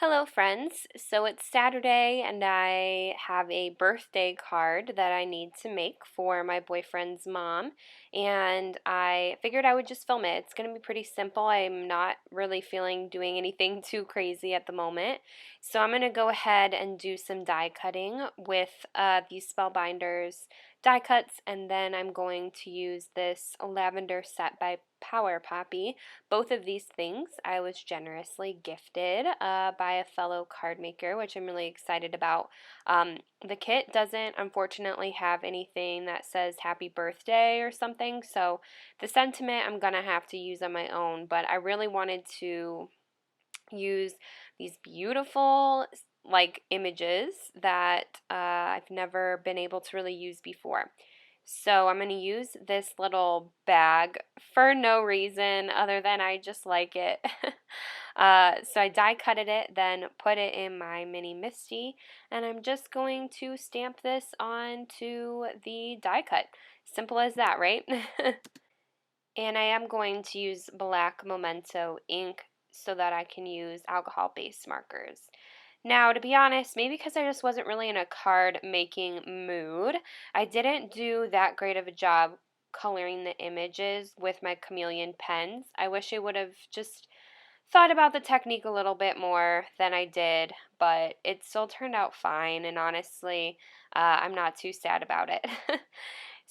Hello, friends. So it's Saturday, and I have a birthday card that I need to make for my boyfriend's mom. And I figured I would just film it. It's going to be pretty simple. I'm not really feeling doing anything too crazy at the moment. So I'm going to go ahead and do some die cutting with these Spellbinders die cuts, and then I'm going to use this lavender set by Power Poppy. Both of these things I was generously gifted by a fellow card maker, which I'm really excited about. The kit doesn't unfortunately have anything that says happy birthday or something, so the sentiment I'm going to have to use on my own, but I really wanted to use these beautiful images that I've never been able to really use before. So I'm going to use this little bag for no reason other than I just like it. So I die cutted it, then put it in my mini Misty, and I'm just going to stamp this onto the die cut. Simple as that, right? And I am going to use black Memento ink so that I can use alcohol-based markers. Now, to be honest, maybe because I just wasn't really in a card making mood, I didn't do that great of a job coloring the images with my chameleon pens. I wish I would have just thought about the technique a little bit more than I did, but it still turned out fine, and honestly, I'm not too sad about it.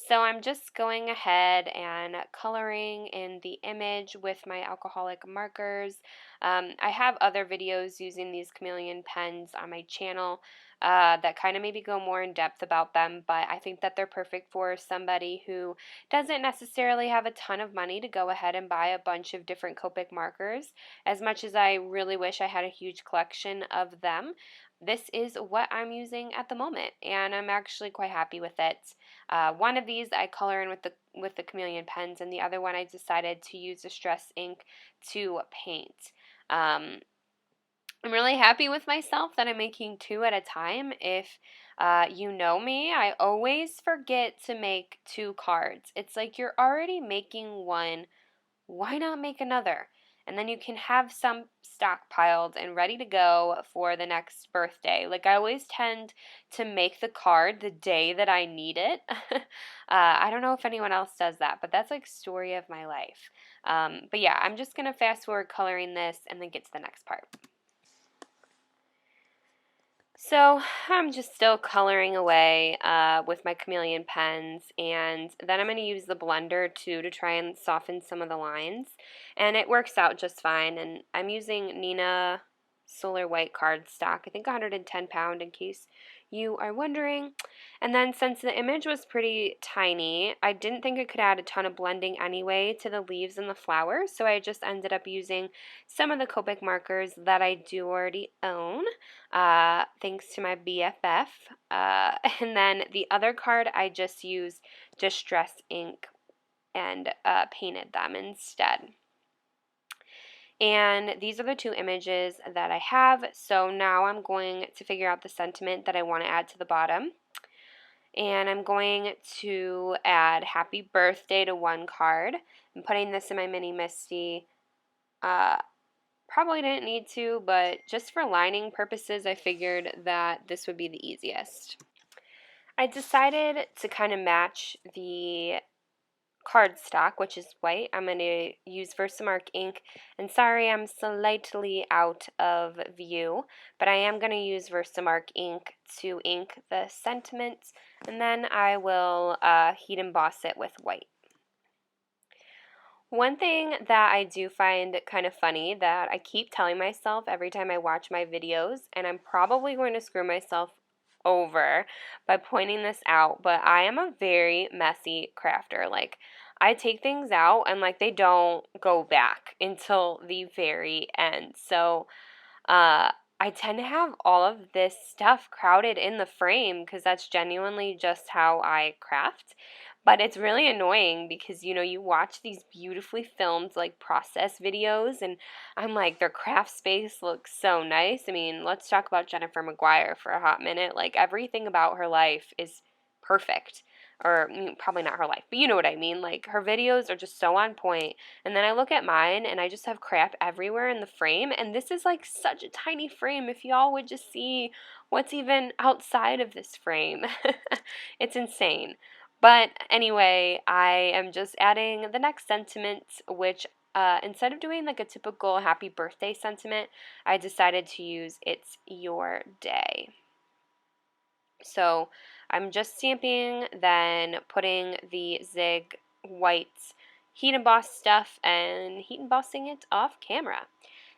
So I'm just going ahead and coloring in the image with my alcoholic markers. I have other videos using these chameleon pens on my channel that kind of maybe go more in depth about them, but I think that they're perfect for somebody who doesn't necessarily have a ton of money to go ahead and buy a bunch of different Copic markers. As much as I really wish I had a huge collection of them, this is what I'm using at the moment, and I'm actually quite happy with it. One of these I color in with the chameleon pens, and the other one I decided to use distress ink to paint. Um, I'm really happy with myself that I'm making two at a time. If you know me, I always forget to make two cards. It's like you're already making one, why not make another? And then you can have some stockpiled and ready to go for the next birthday. Like, I always tend to make the card the day that I need it. I don't know if anyone else does that, but that's like story of my life. But yeah, I'm just going to fast forward coloring this and then get to the next part. So I'm just still coloring away with my chameleon pens, and then I'm going to use the blender too to try and soften some of the lines, and it works out just fine. And I'm using Nina Solar White cardstock, I think 110 pound in case you are wondering. And then since the image was pretty tiny, I didn't think I could add a ton of blending anyway to the leaves and the flowers, so I just ended up using some of the Copic markers that I do already own, thanks to my BFF. And then the other card, I just used Distress ink and painted them instead. And these are the two images that I have. So now I'm going to figure out the sentiment that I want to add to the bottom. And I'm going to add happy birthday to one card. I'm putting this in my mini Misty. Probably didn't need to, but just for lining purposes, I figured that this would be the easiest. I decided to kind of match the cardstock, which is white. I'm going to use Versamark ink, and sorry I'm slightly out of view, but I am going to use Versamark ink to ink the sentiment, and then I will heat emboss it with white. One thing that I do find kind of funny that I keep telling myself every time I watch my videos, and I'm probably going to screw myself over by pointing this out, but I am a very messy crafter. Like, I take things out and like they don't go back until the very end. So, I tend to have all of this stuff crowded in the frame because that's genuinely just how I craft. But it's really annoying because, you watch these beautifully filmed, like, process videos, and I'm like, their craft space looks so nice. I mean, let's talk about Jennifer Maguire for a hot minute. Like, everything about her life is perfect. or probably not her life, but you know what I mean. Like her videos are just so on point. And then I look at mine and I just have crap everywhere in the frame. And this is like such a tiny frame. If y'all would just see what's even outside of this frame, it's insane. But anyway, I am just adding the next sentiment, which instead of doing like a typical happy birthday sentiment, I decided to use it's your day. So I'm just stamping, then putting the Zig white heat emboss stuff and heat embossing it off camera.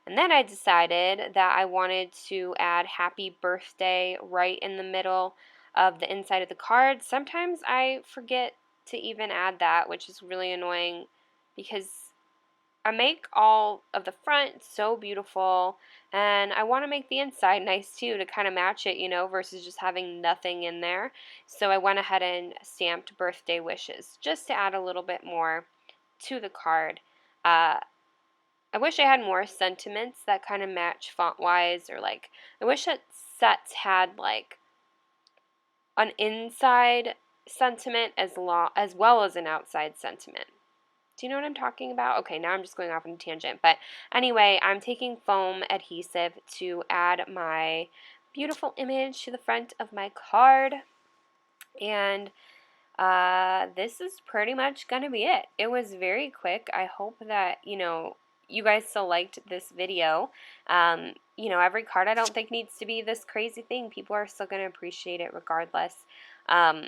And then I decided that I wanted to add happy birthday right in the middle of the inside of the card. Sometimes I forget to even add that, which is really annoying because I make all of the front so beautiful, and I want to make the inside nice too to kind of match it, versus just having nothing in there. So I went ahead and stamped birthday wishes just to add a little bit more to the card. Uh, I wish I had more sentiments that kind of match font wise, or like I wish that sets had like an inside sentiment as well as an outside sentiment. Do you know what I'm talking about? Okay, now I'm just going off on a tangent. But anyway, I'm taking foam adhesive to add my beautiful image to the front of my card. And this is pretty much going to be it. It was very quick. I hope that, you guys still liked this video. Every card I don't think needs to be this crazy thing. People are still going to appreciate it regardless. Um,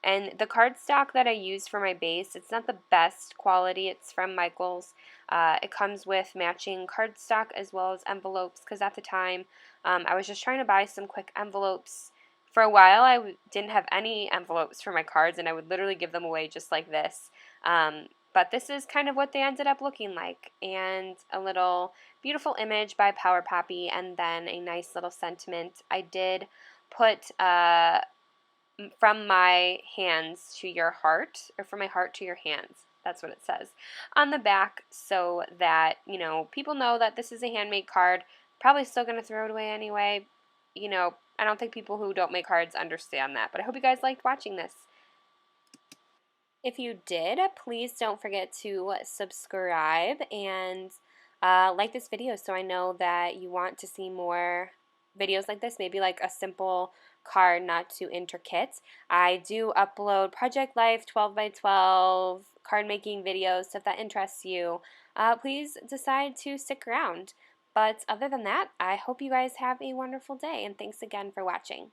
and the cardstock that I use for my base, it's not the best quality. It's from Michaels. It comes with matching cardstock as well as envelopes because at the time I was just trying to buy some quick envelopes. For a while, I didn't have any envelopes for my cards, and I would literally give them away just like this. But this is kind of what they ended up looking like, and a little beautiful image by Power Poppy, and then a nice little sentiment. I did put from my hands to your heart, or from my heart to your hands. That's what it says on the back, so that, people know that this is a handmade card. Probably still going to throw it away anyway. I don't think people who don't make cards understand that, but I hope you guys liked watching this. If you did, please don't forget to subscribe and like this video so I know that you want to see more videos like this, maybe like a simple card, not too intricate. I do upload Project Life 12 by 12 card making videos, so if that interests you, please decide to stick around. But other than that, I hope you guys have a wonderful day, and thanks again for watching.